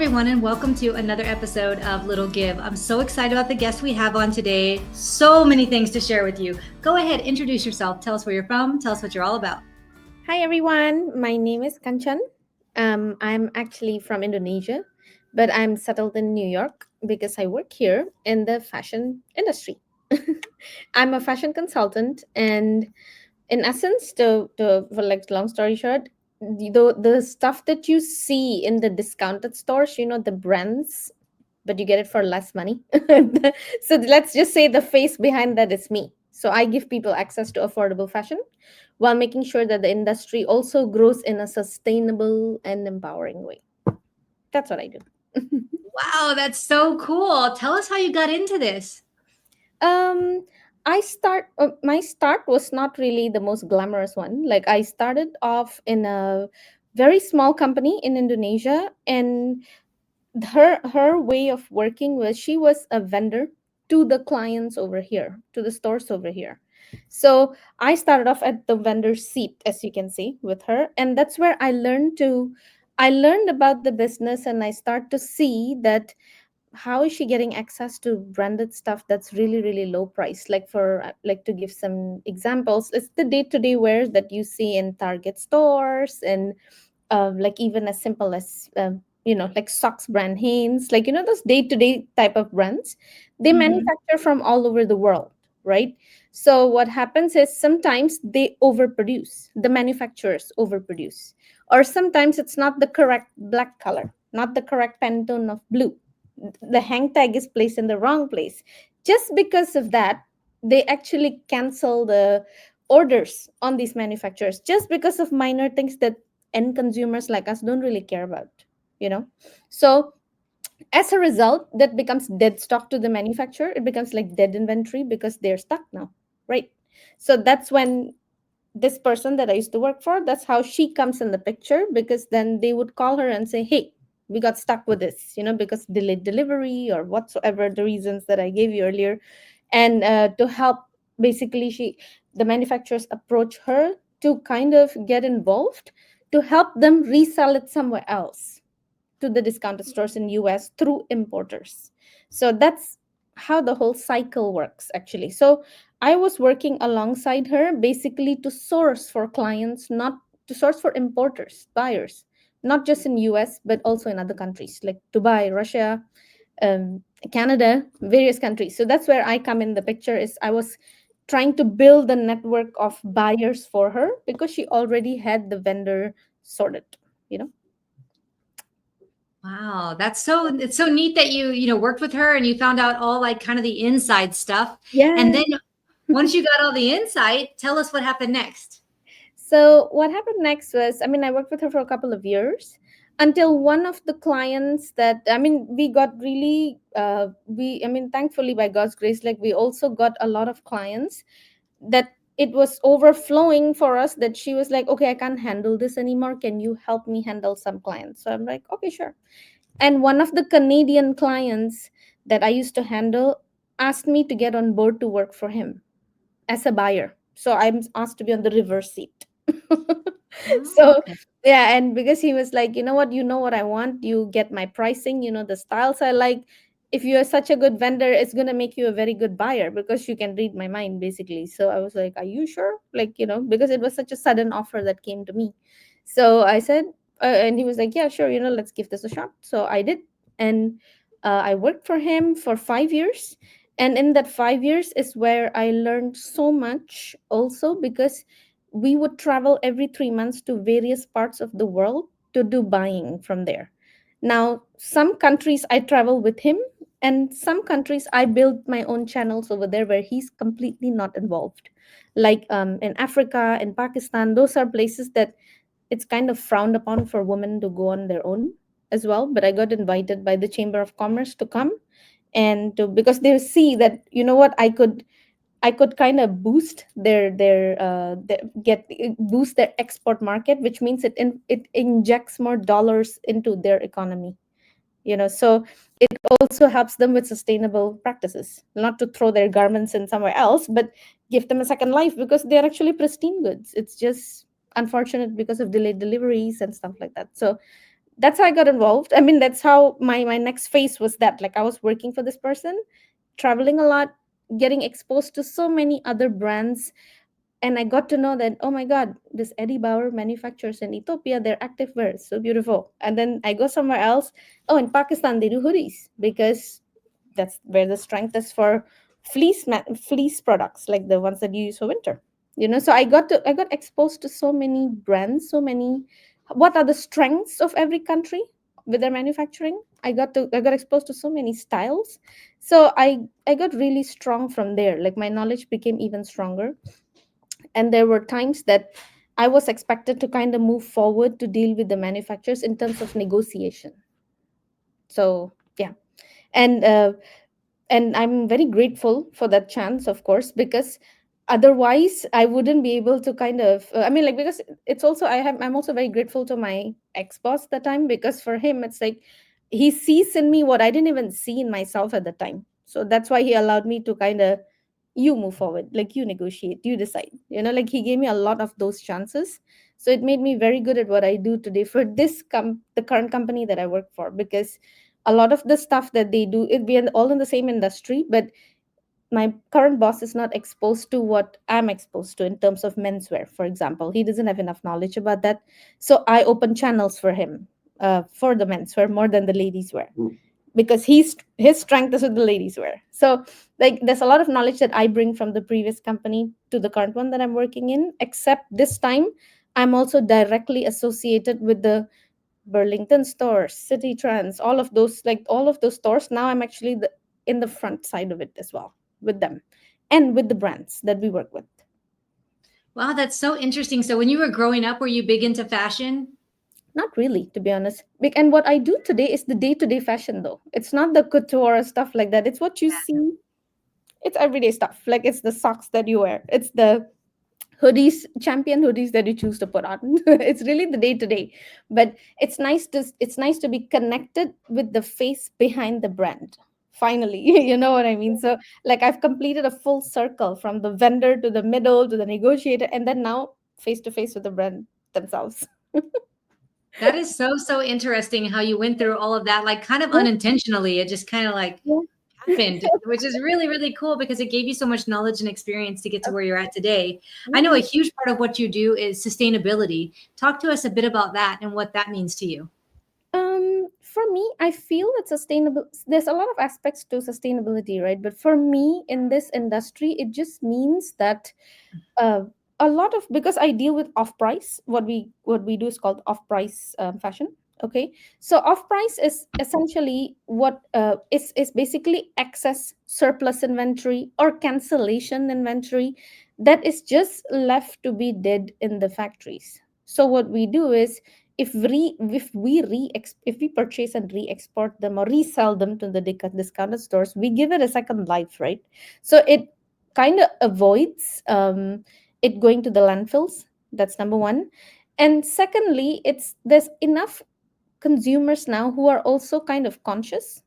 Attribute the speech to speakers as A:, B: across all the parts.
A: everyone, and welcome to another episode of Little Give. I'm so excited about the guest we have on today. So many things to share with you. Go ahead, introduce yourself. Tell us where you're from. Tell us what you're all about.
B: Hi everyone, my name is Kenchen. I'm actually from Indonesia, but I'm settled in New York because I work here in the fashion industry. I'm a fashion consultant, and in essence, for like long story short, the stuff that you see in the discounted stores, the brands, but you get it for less money. So let's just say the face behind that is me. So I give people access to affordable fashion while making sure that the industry also grows in a sustainable and empowering way. That's what I do.
A: Wow, that's so cool. Tell us how you got into this.
B: um my start was not really the most glamorous one. Like, I started off in a very small company in Indonesia, and her way of working was she was a vendor to the clients over here, to the stores over here. So I started off at the vendor seat, as you can see, with her, and that's where I learned about the business, and I start to see that how is she getting access to branded stuff that's really really low price. Like, for like, to give some examples, it's the day-to-day wear that you see in Target stores, and like even as simple as like socks brand Hanes, like those day-to-day type of brands. They
A: Mm-hmm.
B: manufacture from all over the world, right? So what happens is sometimes they overproduce, the manufacturers overproduce, or sometimes it's not the correct black color, not the correct Pantone of blue. The hang tag is placed in the wrong place. Just because of that, they actually cancel the orders on these manufacturers, just because of minor things that end consumers like us don't really care about you know so as a result, that becomes dead stock to the manufacturer. It becomes like dead inventory because they're stuck now, right? So that's when this person that I used to work for, that's how she comes in the picture, because then they would call her and say, hey, we got stuck with this, because delayed delivery or whatsoever the reasons that I gave you earlier. And to help, basically, the manufacturers approach her to kind of get involved, to help them resell it somewhere else, to the discounted stores in US through importers. So that's how the whole cycle works, actually. So I was working alongside her, basically to source for clients, not to source for importers, buyers, not just in US but also in other countries like Dubai, Russia, um, Canada, various countries. So that's where I come in the picture. Is I was trying to build a network of buyers for her because she already had the vendor sorted. You know.
A: Wow, it's so neat that you worked with her and you found out all like kind of the inside stuff. And
B: Yeah.
A: then once you got all the insight, tell us what happened next.
B: So what happened next was, I mean, I worked with her for a couple of years until one of the clients that, I mean, we got really, I mean, thankfully by God's grace, like, we also got a lot of clients that it was overflowing for us, that she was like, okay, I can't handle this anymore. Can you help me handle some clients? So I'm like, okay, sure. And one of the Canadian clients that I used to handle asked me to get on board to work for him as a buyer. So I'm asked to be on the reverse seat.
A: Oh,
B: So
A: okay.
B: yeah, and because he was like, you know what I want, you get my pricing, the styles I like. If you are such a good vendor, it's gonna make you a very good buyer because you can read my mind, basically. So I was like, are you sure? Like, because it was such a sudden offer that came to me. So I said, and he was like, yeah, sure, let's give this a shot. So I did. And I worked for him for 5 years, and in that 5 years is where I learned so much also, because we would travel every 3 months to various parts of the world to do buying from there. Now, some countries I travel with him, and some countries I build my own channels over there where he's completely not involved. Like, in Africa, in Pakistan, those are places that it's kind of frowned upon for women to go on their own as well. But I got invited by the Chamber of Commerce to come, and because they see that, what, I could kind of boost their get boost their export market, which means it injects more dollars into their economy. So it also helps them with sustainable practices, not to throw their garments in somewhere else, but give them a second life, because they're actually pristine goods. It's just unfortunate because of delayed deliveries and stuff like that. So That's how I got involved. I mean, that's how my next phase was, that like I was working for this person, traveling a lot, getting exposed to so many other brands, and I got to know that, oh my god, this Eddie Bauer manufactures in Ethiopia their activewear. It's so beautiful. And then I go somewhere else. Oh, in Pakistan they do hoodies because that's where the strength is for fleece products like the ones that you use for winter. So I got exposed to so many brands, so many, what are the strengths of every country with their manufacturing. I got exposed to so many styles. So I got really strong from there. Like my knowledge became even stronger, and there were times that I was expected to kind of move forward to deal with the manufacturers in terms of negotiation. So yeah, and I'm very grateful for that chance, of course, because otherwise I wouldn't be able to kind of I mean, like, because it's also I'm also very grateful to my ex boss that time, because for him it's like he sees in me what I didn't even see in myself at the time. So that's why he allowed me to kind of, you move forward, like you negotiate, you decide, like he gave me a lot of those chances. So it made me very good at what I do today for the current company that I work for, because a lot of the stuff that they do, we are all in the same industry, but my current boss is not exposed to what I'm exposed to in terms of menswear, for example. He doesn't have enough knowledge about that. So I open channels for him, for the menswear more than the ladies wear, because his strength is with the ladies wear. So like there's a lot of knowledge that I bring from the previous company to the current one that I'm working in, except this time I'm also directly associated with the Burlington stores, City Trends, all of those, like all of those stores. Now I'm actually in the front side of it as well, with them and with the brands that we work with.
A: Wow, that's so interesting. So when you were growing up, were you big into fashion?
B: Not really, to be honest. And what I do today is the day-to-day fashion, though. It's not the couture stuff like that. It's what you see. It's everyday stuff. Like it's the socks that you wear. It's the champion hoodies that you choose to put on. It's really the day to day. But it's nice to be connected with the face behind the brand. Finally, you know what I mean? So like I've completed a full circle from the vendor to the middle to the negotiator, and then now face to face with the brand themselves.
A: That is so, so interesting how you went through all of that, like kind of
B: Yeah,
A: unintentionally. It just kind of like
B: yeah,
A: happened, which is really, really cool because it gave you so much knowledge and experience to get to where you're at today. I know
B: yeah.
A: a huge part of what you do is sustainability. Talk to us a bit about that and what that means to you.
B: For me, I feel that sustainable. There's a lot of aspects to sustainability, right? But for me, in this industry, it just means that uh, a lot of, because I deal with off price. What we do is called off price fashion. Okay, so off price is essentially what is basically excess surplus inventory or cancellation inventory that is just left to be dead in the factories. So what we do is, if we purchase and re-export them or resell them to the discounted stores, we give it a second life, right? So it kind of avoids it going to the landfills. That's number one. And secondly, it's there's enough consumers now who are also kind of conscious,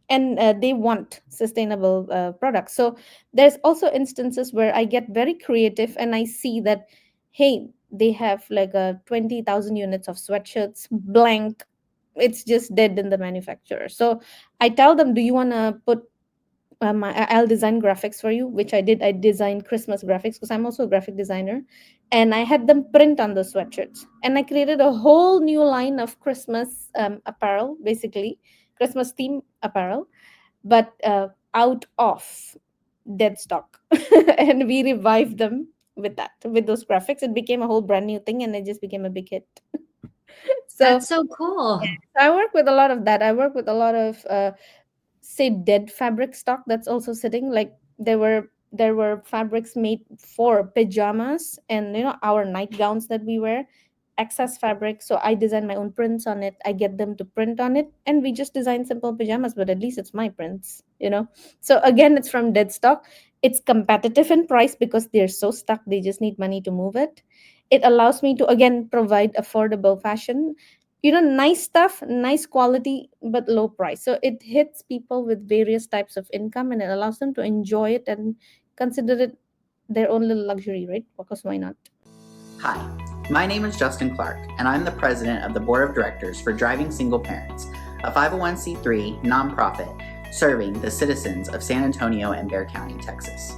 B: and they want sustainable products. So there's also instances where I get very creative and I see that, hey, they have like a 20,000 units of sweatshirts blank, it's just dead in the manufacturer. So I tell them, do you want to put I'll design graphics for you, which I did. I designed Christmas graphics because I'm also a graphic designer, and I had them print on the sweatshirts. And I created a whole new line of Christmas apparel, basically Christmas theme apparel, but out of dead stock, and we revived them with those graphics. It became a whole brand new thing, and it just became a big hit. So
A: That's so cool.
B: I work with a lot of that. I work with a lot of say dead fabric stock that's also sitting, like there were fabrics made for pajamas and our nightgowns that we wear, excess fabric. So I design my own prints on it, I get them to print on it, and we just design simple pajamas, but at least it's my prints. So again, it's from dead stock. It's competitive in price because they're so stuck, they just need money to move it. It allows me to again provide affordable fashion, nice stuff, nice quality, but low price. So it hits people with various types of income, and it allows them to enjoy it and consider it their own little luxury, right? Because why not?
C: Hi, My name is Justin Clark, and I'm the president of the board of directors for Driving Single Parents, a 501c3 nonprofit serving the citizens of San Antonio and Bexar County, Texas.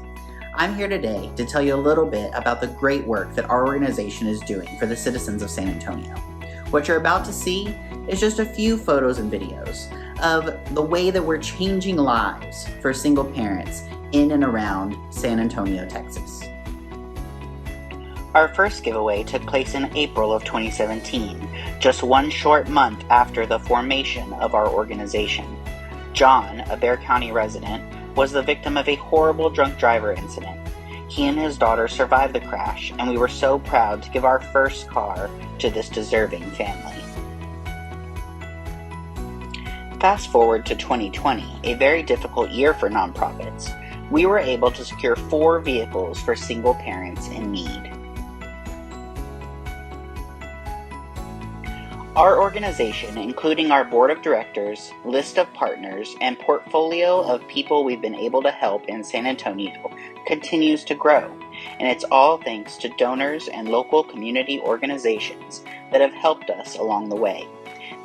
C: I'm here today to tell you a little bit about the great work that our organization is doing for the citizens of San Antonio. What you're about to see is just a few photos and videos of the way that we're changing lives for single parents in and around San Antonio, Texas. Our first giveaway took place in April of 2017, just one short month after the formation of our organization. John, a Bexar County resident, was the victim of a horrible drunk driver incident. He and his daughter survived the crash, and we were so proud to give our first car to this deserving family. Fast forward to 2020, a very difficult year for nonprofits. We were able to secure 4 vehicles for single parents in need. Our organization, including our board of directors, list of partners, and portfolio of people we've been able to help in San Antonio, continues to grow, and it's all thanks to donors and local community organizations that have helped us along the way.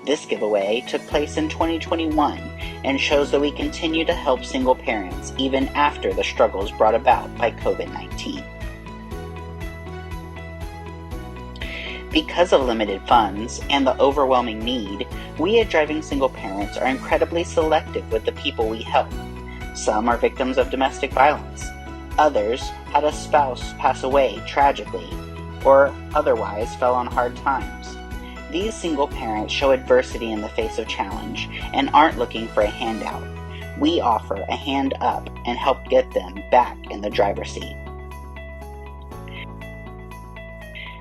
C: This giveaway took place in 2021 and shows that we continue to help single parents even after the struggles brought about by COVID-19. Because of limited funds and the overwhelming need, we at Driving Single Parents are incredibly selective with the people we help. Some are victims of domestic violence. Others had a spouse pass away tragically or otherwise fell on hard times. These single parents show adversity in the face of challenge and aren't looking for a handout. We offer a hand up and help get them back in the driver's seat.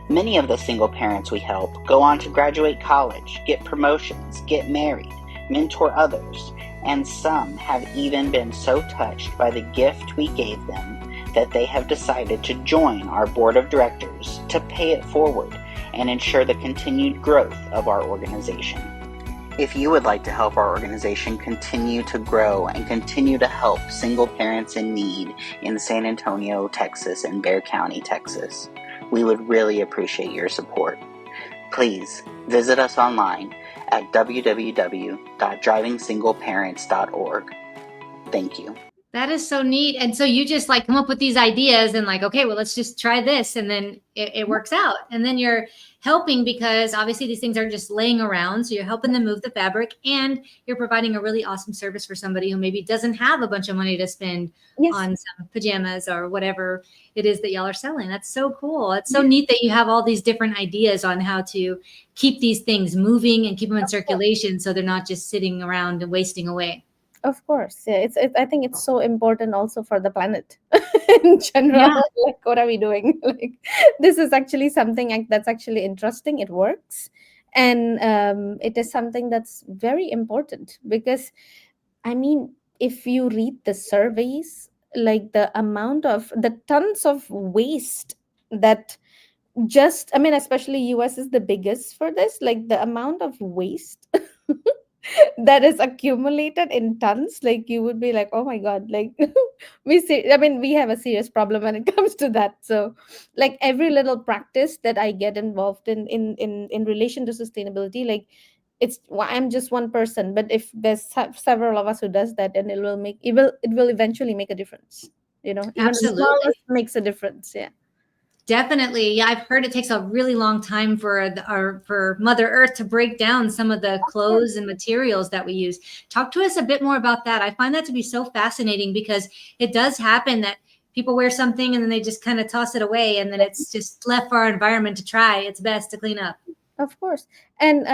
C: Many of the single parents we help go on to graduate college, get promotions, get married, mentor others, and some have even been so touched by the gift we gave them that they have decided to join our board of directors to pay it forward and ensure the continued growth of our organization. If you would like to help our organization continue to grow and continue to help single parents in need in San Antonio, Texas, and Bexar County, Texas, we would really appreciate your support. Please visit us online at www.drivingsingleparents.org. Thank you.
A: That is so neat. And so you just like come up with these ideas and like, okay, well, let's just try this. And then it works out. And then you're helping because obviously these things aren't just laying around. So you're helping them move the fabric and you're providing a really awesome service for somebody who maybe doesn't have a bunch of money to spend on some pajamas or whatever it is that y'all are selling. That's so cool. It's so neat that you have all these different ideas on how to keep these things moving and keep them in circulation so they're not just sitting around and wasting away.
B: Of course, yeah. I think it's so important also for the planet in general.
A: Yeah.
B: Like, what are we doing? Like, this is actually something that's actually interesting. It works, and it is something that's very important because, I mean, if you read the surveys, like the tons of waste that especially US is the biggest for this, like the amount of waste that is accumulated in tons, like you would be like, oh my god, like we have a serious problem when it comes to that. So like every little practice that I get involved in relation to sustainability, like I'm just one person, but if there's several of us who does that, then it will eventually make a difference, even the smallest makes a difference. Yeah.
A: Definitely. Yeah, I've heard it takes a really long time for for Mother Earth to break down some of the clothes and materials that we use. Talk to us a bit more about that. I find that to be so fascinating because it does happen that people wear something and then they just kind of toss it away and then it's just left for our environment to try its best to clean up.
B: Of course. And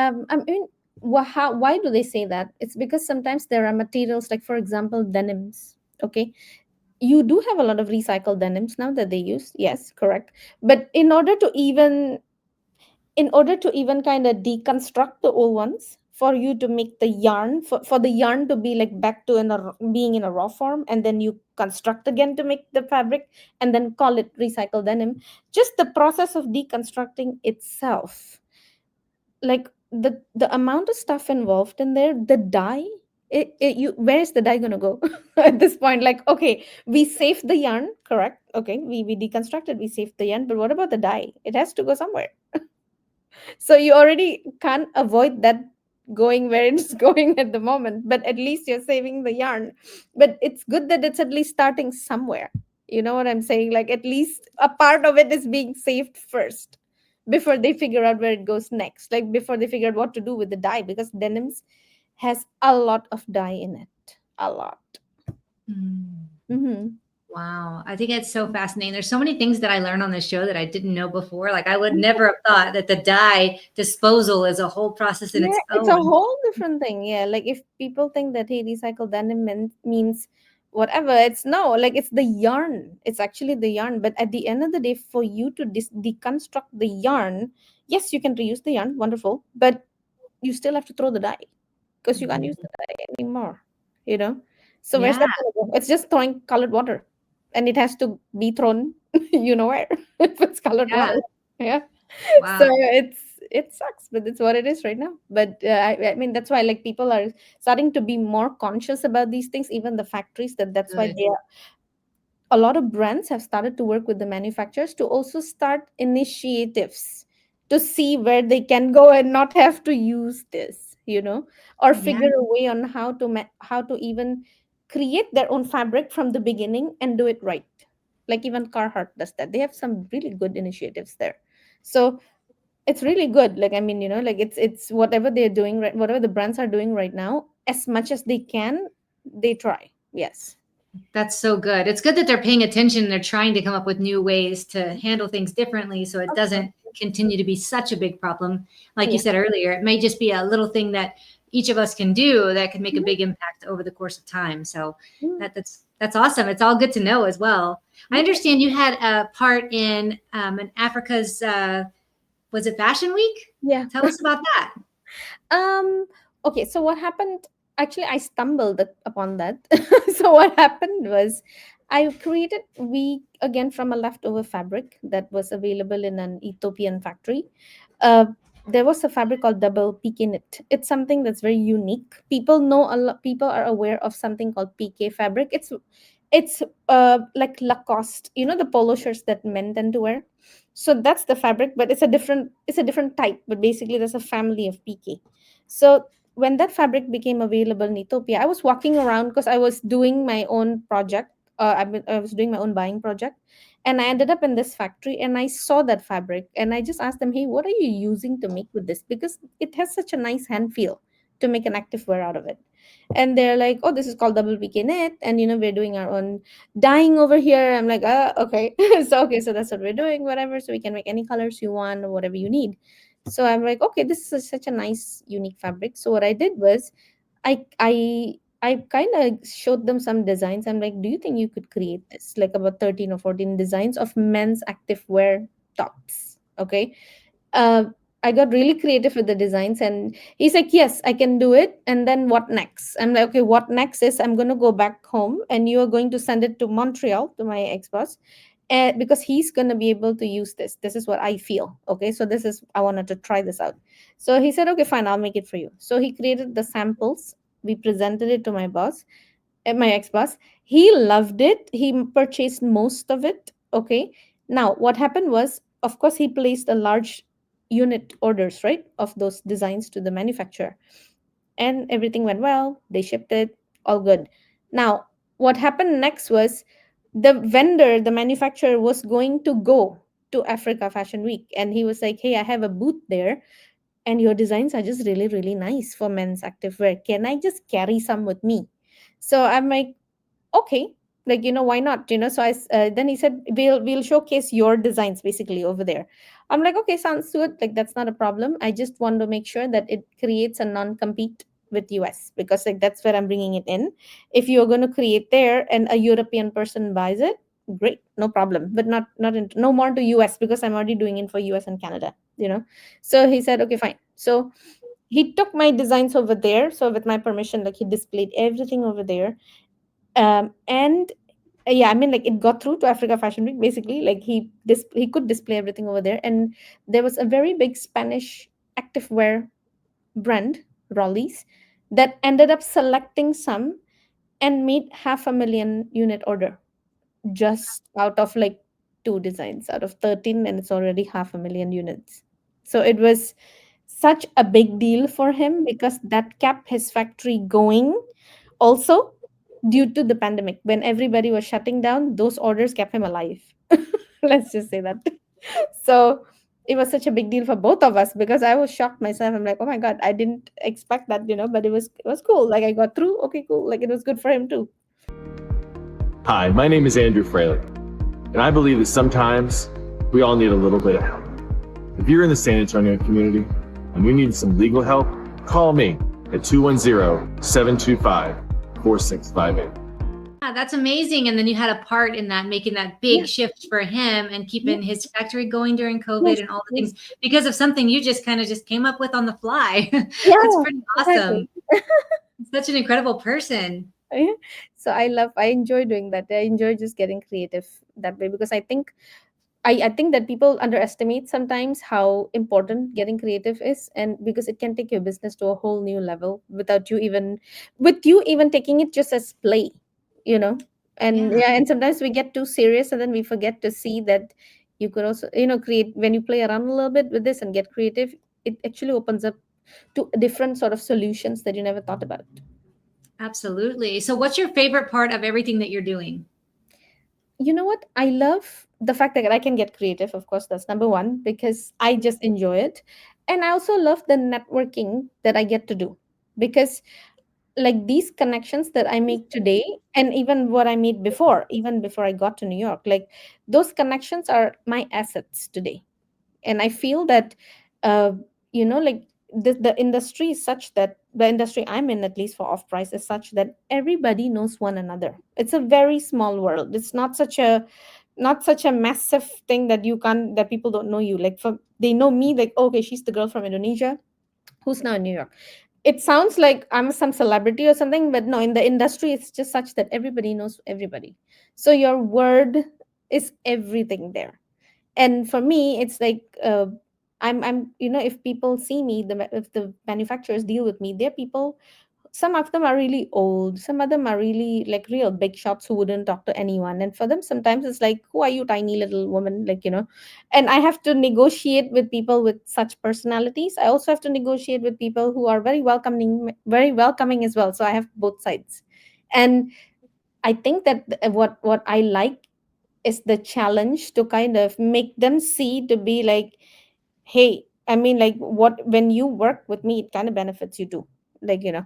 B: why do they say that? It's because sometimes there are materials like, for example, denims. Okay, you do have a lot of recycled denims now that they use, yes, correct, but in order to even kind of deconstruct the old ones for you to make the yarn, for the yarn to be like back to being in a raw form, and then you construct again to make the fabric and then call it recycled denim, just the process of deconstructing itself, like the amount of stuff involved in there, the dye where's the dye gonna go at this point? Like, okay, we saved the yarn, correct? Okay, we deconstructed, we saved the yarn, but what about the dye? It has to go somewhere. So you already can't avoid that going where it's going at the moment, but at least you're saving the yarn. But it's good that it's at least starting somewhere. You know what I'm saying? Like, at least a part of it is being saved first before they figure out where it goes next, like before they figure out what to do with the dye, because denims has a lot of dye in it, a lot.
A: Mm.
B: Hmm.
A: Wow. I think it's so fascinating. There's so many things that I learned on this show that I didn't know before. Like I would never have thought that the dye disposal is a whole process in
B: Yeah,
A: its
B: it's a
A: own.
B: whole different thing. Yeah, like if people think that hey, recycled denim means whatever, it's no, like it's the yarn. It's actually the yarn. But at the end of the day, for you to deconstruct the yarn, yes, you can reuse the yarn, wonderful, but you still have to throw the dye because you can't use the dye anymore. You know, so where's
A: Yeah.
B: that gonna go? It's just throwing colored water, and it has to be thrown, you know where if it's colored
A: Yeah.
B: water. Yeah. So
A: Wow.
B: it sucks, but it's what it is right now. But I mean, that's why like people are starting to be more conscious about these things, even the factories, that's why
A: Good.
B: they are, a lot of brands have started to work with the manufacturers to also start initiatives to see where they can go and not have to use this, or
A: Yeah.
B: figure a way on how to even create their own fabric from the beginning and do it right. Like even Carhartt does that. They have some really good initiatives there. So it's really good. Like, I mean, like it's whatever they're doing, right, whatever the brands are doing right now, as much as they can, they try. Yes.
A: That's so good. It's good that they're paying attention. They're trying to come up with new ways to handle things differently so it
B: Of course.
A: doesn't continue to be such a big problem. Like you
B: Yeah.
A: said earlier, it may just be a little thing that each of us can do that could make a
B: Mhm.
A: big impact over the course of time. So
B: Mhm.
A: that's awesome. It's all good to know as well. I
B: Yeah.
A: understand you had a part in Africa's was it Fashion Week?
B: Yeah.
A: Tell us about that.
B: Um, okay, so what happened? Actually, I stumbled upon that. So what happened was I created we again from a leftover fabric that was available in an Ethiopian factory. Uh, there was a fabric called double PK knit. It's something that's very unique. People know a lot. People are aware of something called PK fabric. It's like Lacoste, the polo shirts that men tend to wear. So that's the fabric, but it's a different type. But basically, there's a family of PK. So when that fabric became available in Ethiopia, I was walking around because I was doing my own project. I was doing my own buying project, and I ended up in this factory, and I saw that fabric, and I just asked them, "Hey, what are you using to make with this? Because it has such a nice hand feel to make an active wear out of it." And they're like, "Oh, this is called double PK knit, and we're doing our own dyeing over here." I'm like, okay." So that's what we're doing, whatever. So we can make any colors you want or whatever you need. So I'm like, okay, this is such a nice, unique fabric. So what I did was, I kind of showed them some designs. I'm like, do you think you could create this? Like about 13 or 14 designs of men's active wear tops. Okay. uh, I got really creative with the designs, and he's like, "Yes, I can do it." And then what next? I'm like, "Okay, what next is I'm going to go back home, and you are going to send it to Montreal to my ex boss, because he's going to be able to use this. This is what I feel. Okay, so this is I wanted to try this out." So he said, "Okay, fine, I'll make it for you." So he created the samples. We presented it to my boss, my ex boss. He loved it. He purchased most of it. Okay. Now, what happened was, of course, he placed a large unit orders, right, of those designs to the manufacturer, and everything went well. They shipped it, all good. Now, what happened next was the vendor, the manufacturer, was going to go to Africa Fashion Week, and he was like, "Hey, I have a booth there, and your designs are just really, really nice for men's activewear. Can I just carry some with me?" So I'm like, okay, like, why not, so then he said, we'll showcase your designs basically over there. I'm like, okay, sounds good, like that's not a problem. I just want to make sure that it creates a non-compete with US, because like that's where I'm bringing it in. If you're going to create there and a European person buys it, great, no problem, but no more to US, because I'm already doing it for US and Canada. So he said, okay, fine. So he took my designs over there, so with my permission, like he displayed everything over there. And yeah, I mean, like it got through to Africa Fashion Week basically. Like he could display everything over there, and there was a very big Spanish activewear brand, Rollies. that ended up selecting some and made 500,000 unit order just out of like two designs out of 13, and it's already 500,000 units. So it was such a big deal for him because that kept his factory going. Also, due to the pandemic, when everybody was shutting down, those orders kept him alive. Let's just say that. So it was such a big deal for both of us because I was shocked myself. I'm like, oh my god, I didn't expect that, but it was cool. Like I got through. Okay, cool. Like it was good for him too.
D: Hi, my name is Andrew Fraley, and I believe that sometimes we all need a little bit of help. If you're in the San Antonio community and you need some legal help, call me at 210-725-4658.
A: Yeah, that's amazing. And then you had a part in that, making that big
B: Yeah.
A: shift for him and keeping his factory going during COVID
B: Yes,
A: and all the
B: yes.
A: things because of something you just kind of just came up with on the fly.
B: Yeah,
A: That's pretty awesome.
B: exactly.
A: Such an incredible person.
B: Yeah. So I enjoy doing that. I enjoy just getting creative that way because I think that people underestimate sometimes how important getting creative is, and because it can take your business to a whole new level without you even with you even taking it just as play, you know. And
A: Yeah,
B: yeah, and sometimes we get too serious and then we forget to see that you could also, create when you play around a little bit with this and get creative, it actually opens up to different sort of solutions that you never thought about.
A: absolutely. So what's your favorite part of everything that you're doing?
B: You know what? I love the fact that I can get creative. Of course, that's number one because I just enjoy it. And I also love the networking that I get to do because, like, these connections that I make today, and even what I made before, even before I got to New York, like, those connections are my assets today. And I feel that uh, like the industry is such that the industry I'm in, at least for off price, is such that everybody knows one another. It's a very small world. It's not such a massive thing that you can't that people don't know you. Like, for they know me, like, okay, she's the girl from Indonesia who's now in New York. It sounds like I'm some celebrity or something, but no, in the industry it's just such that everybody knows everybody. So your word is everything there. And for me it's like, I'm if people see me, if the manufacturers deal with me, they're people. Some of them are really old, some of them are really like real big shots who wouldn't talk to anyone, and for them sometimes it's like, who are you, tiny little woman, and I have to negotiate with people with such personalities. I also have to negotiate with people who are very welcoming as well, so I have both sides. And I think that what I like is the challenge to kind of make them see, to be like, hey, I mean, like, what when you work with me, it kind of benefits you too,
A: Yeah.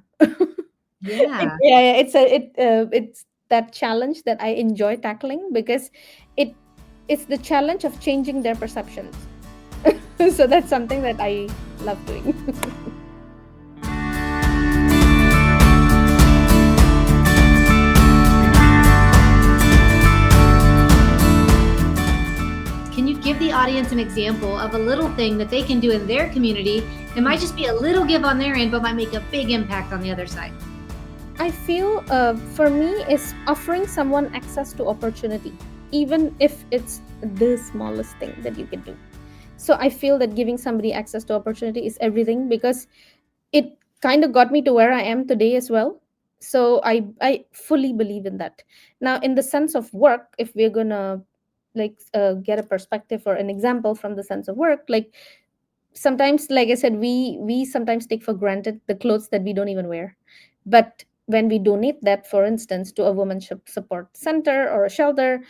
B: yeah, it's that challenge that I enjoy tackling because it's the challenge of changing their perceptions. So that's something that I love doing.
A: Can you give the audience an example of a little thing that they can do in their community? It might just be a little give on their end, but might make a big impact on the other side.
B: I feel, for me, is offering someone access to opportunity, even if it's the smallest thing that you can do. So I feel that giving somebody access to opportunity is everything because it kind of got me to where I am today as well. So I fully believe in that. Now, in the sense of work, if we're gonna like get a perspective or an example from the sense of work, like, sometimes, like I said, we sometimes take for granted the clothes that we don't even wear. But when we donate that, for instance, to a women's support center or a shelter,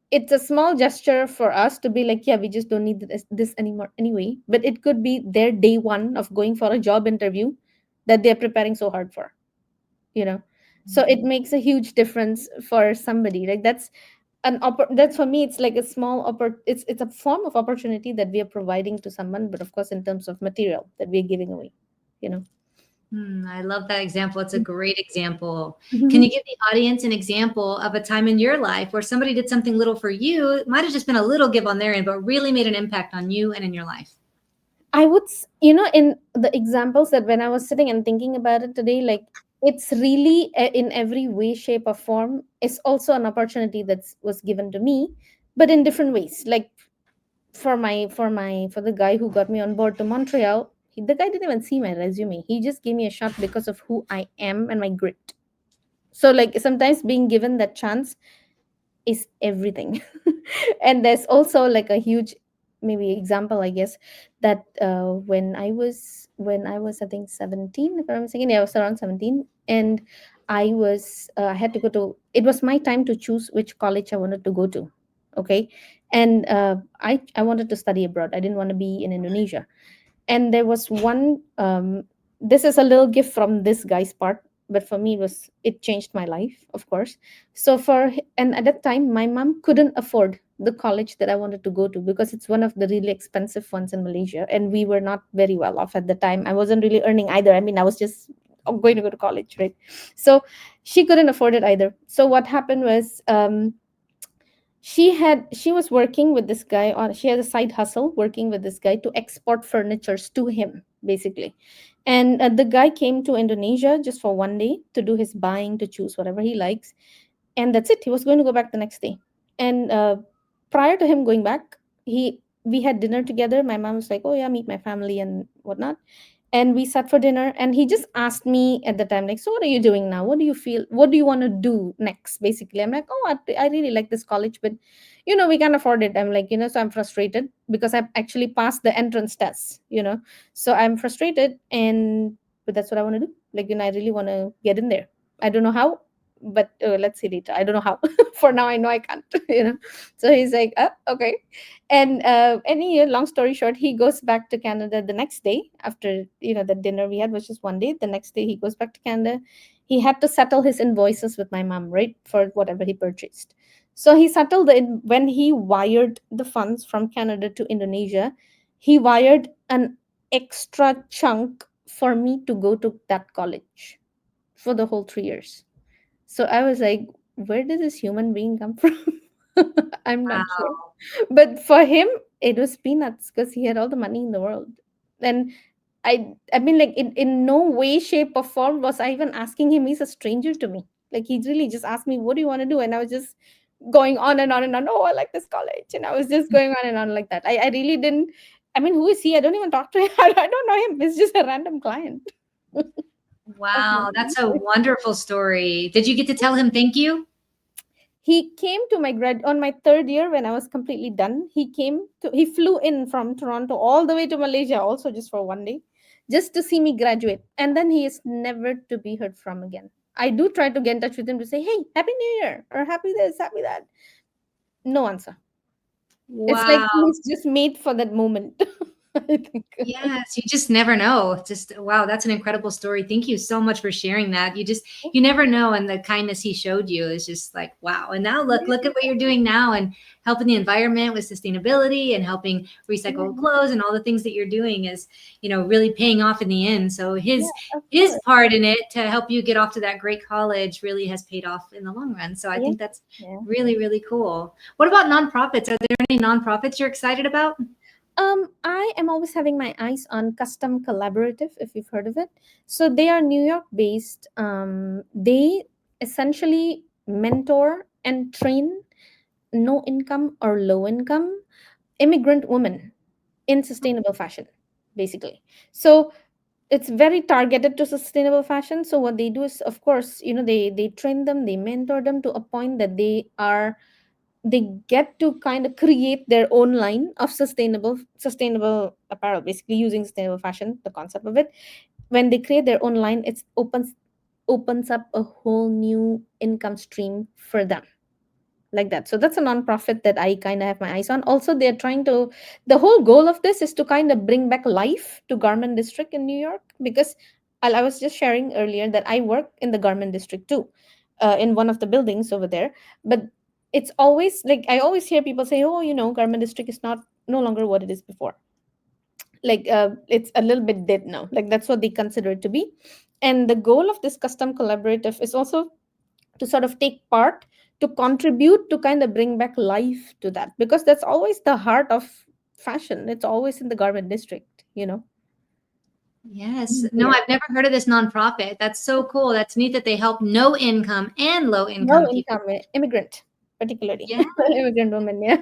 B: it's a small gesture for us to be like, yeah, we just don't need this anymore anyway, but it could be their day one of going for a job interview that they're preparing so hard for, you know so it makes a huge difference for somebody. Like, that's, for me, it's like a small it's a form of opportunity that we are providing to someone, but of course in terms of material that we're giving away you know
A: I love that example. It's a great example. Can
B: Mhm.
A: you give the audience an example of a time in your life where somebody did something little for you? It might have just been a little give on their end, but really made an impact on you and in your life.
B: I would, in the examples that when I was sitting and thinking about it today, like, it's really, in every way, shape, or form, is also an opportunity that was given to me, but in different ways. Like, for the guy who got me on board to Montreal, The guy didn't even see my resume. He just gave me a shot because of who I am and my grit. So like sometimes being given that chance is everything. And there's also like a huge maybe example, I guess, that when I was I think 17, if I'm mistaken. Yeah, I was around 17, and I had to go to, it was my time to choose which college I wanted to go to. Okay. And I wanted to study abroad. I didn't want to be in Indonesia. And there was one, this is a little gift from this guy's part, but for me it changed my life, of course. And at that time my mom couldn't afford the college that I wanted to go to, because it's one of the really expensive ones in Malaysia, and we were not very well off at the time. I wasn't really earning either. I mean, I was just going to go to college, right? So she couldn't afford it either. So what happened was, she was working with this guy on, she had a side hustle working with this guy to export furnitures to him, basically. And the guy came to Indonesia just for one day to do his buying, to choose whatever he likes, and that's it. He was going to go back the next day. And prior to him going back, we had dinner together. My mom was like, oh yeah, meet my family and whatnot. And we sat for dinner, and he just asked me at the time, like, so what are you doing now? What do you feel, what do you want to do next? Basically, I'm like, oh, I really like this college, but we can't afford it. I'm like, so I'm frustrated because I've actually passed the entrance test, so I'm frustrated. And but that's what I want to do. Like, I really want to get in there. I don't know how, but let's see later. I don't know how. For now, I know I can't. So he's like, okay. And long story short, he goes back to Canada the next day after the dinner we had was just one day. The next day he goes back to Canada. He had to settle his invoices with my mom, right, for whatever he purchased. So he settled when he wired the funds from Canada to Indonesia. He wired an extra chunk for me to go to that college for the whole 3 years. So I was like, where did this human being come from? I'm not sure.
A: Wow.
B: But for him, it was peanuts because he had all the money in the world. And I mean, like, in no way, shape, or form was I even asking him. He's a stranger to me. Like, he really just asked me, what do you want to do? And I was just going on and on and on. Oh, I like this college. And I was just going on and on like that. I really didn't. I mean, who is he? I don't even talk to him. I don't know him. It's just a random client.
A: Wow, that's a wonderful story. Did you get to tell him thank you?
B: He came to my on my third year when I was completely done. He flew in from Toronto all the way to Malaysia, also just for one day, just to see me graduate. And then he is never to be heard from again. I do try to get in touch with him to say, hey, Happy New Year, or happy this, happy that. No answer. It's like
A: Wow.
B: he's just made for that moment. I think.
A: Yes, you just never know. Just wow, that's an incredible story. Thank you so much for sharing that. You never know, and the kindness he showed you is just like wow. And now look at what you're doing now and helping the environment with sustainability and helping recycle clothes and all the things that you're doing is, really paying off in the end. So his part in it to help you get off to that great college really has paid off in the long run. So I think that's really, really cool. What about nonprofits? Are there any nonprofits you're excited about?
B: I am always having my eyes on Custom Collaborative, if you've heard of it. So they are New York based. They essentially mentor and train no income or low income immigrant women in sustainable fashion, basically. So it's very targeted to sustainable fashion. So what they do is, of course, they train them, they mentor them to a point that they get to kind of create their own line of sustainable apparel, basically using sustainable fashion, the concept of it. When they create their own line, it opens up a whole new income stream for them, like that. So that's a nonprofit that I kind of have my eyes on. Also, the whole goal of this is to kind of bring back life to Garment District in New York, because I was just sharing earlier that I work in the Garment District too, in one of the buildings over there. But it's always like I always hear people say, oh, Garment District is no longer what it is before. Like it's a little bit dead now. Like that's what they consider it to be. And the goal of this Custom Collaborative is also to sort of take part, to contribute, to kind of bring back life to that, because that's always the heart of fashion. It's always in the Garment District.
A: Yes. No, I've never heard of this nonprofit. That's so cool. That's neat that they help no income and low income people.
B: Immigrant. particularly.
A: Yeah.
B: Immigrant women, yeah.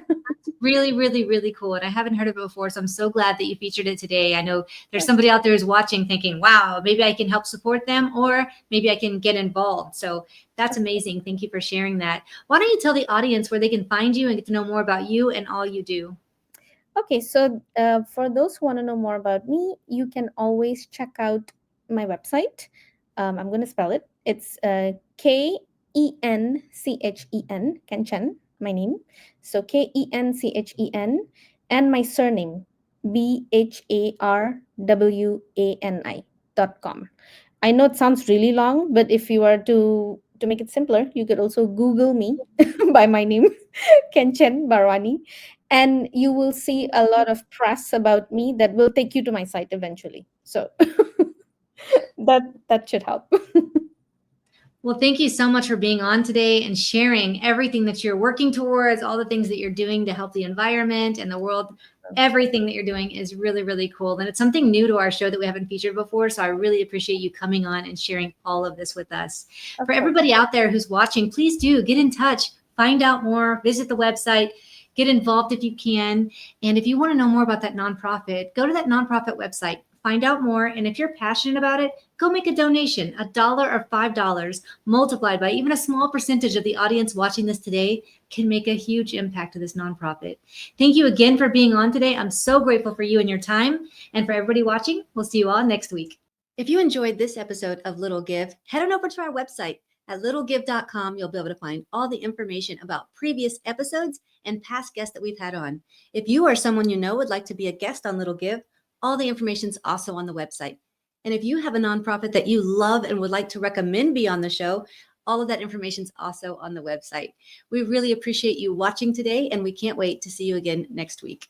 A: Really, really, really cool. And I haven't heard of it before. So I'm so glad that you featured it today. I know there's somebody out there who's watching thinking, wow, maybe I can help support them, or maybe I can get involved. So that's amazing. Thank you for sharing that. Why don't you tell the audience where they can find you and get to know more about you and all you do?
B: Okay, so for those who want to know more about me, you can always check out my website. I'm going to spell it. It's Kenchen, Kenchen, my name. So Kenchen, and my surname, BHARWANI.com. I know it sounds really long, but if you are to make it simpler, you could also Google me by my name, Kenchen Bharwani, and you will see a lot of press about me that will take you to my site eventually. So that should help.
A: Well, thank you so much for being on today and sharing everything that you're working towards, all the things that you're doing to help the environment and the world. Everything that you're doing is really, really cool. And it's something new to our show that we haven't featured before. So I really appreciate you coming on and sharing all of this with us. For everybody out there who's watching, please do get in touch, find out more, visit the website, get involved if you can. And if you want to know more about that nonprofit, go to that nonprofit website, find out more. And if you're passionate about it, go make a donation. $1 or $5 multiplied by even a small percentage of the audience watching this today can make a huge impact to this nonprofit. Thank you again for being on today. I'm so grateful for you and your time. And for everybody watching, we'll see you all next week. If you enjoyed this episode of Little Give, head on over to our website at littlegive.com. You'll be able to find all the information about previous episodes and past guests that we've had on. If you or someone you know would like to be a guest on Little Give, all the information is also on the website. And if you have a nonprofit that you love and would like to recommend be on the show, all of that information is also on the website. We really appreciate you watching today, and we can't wait to see you again next week.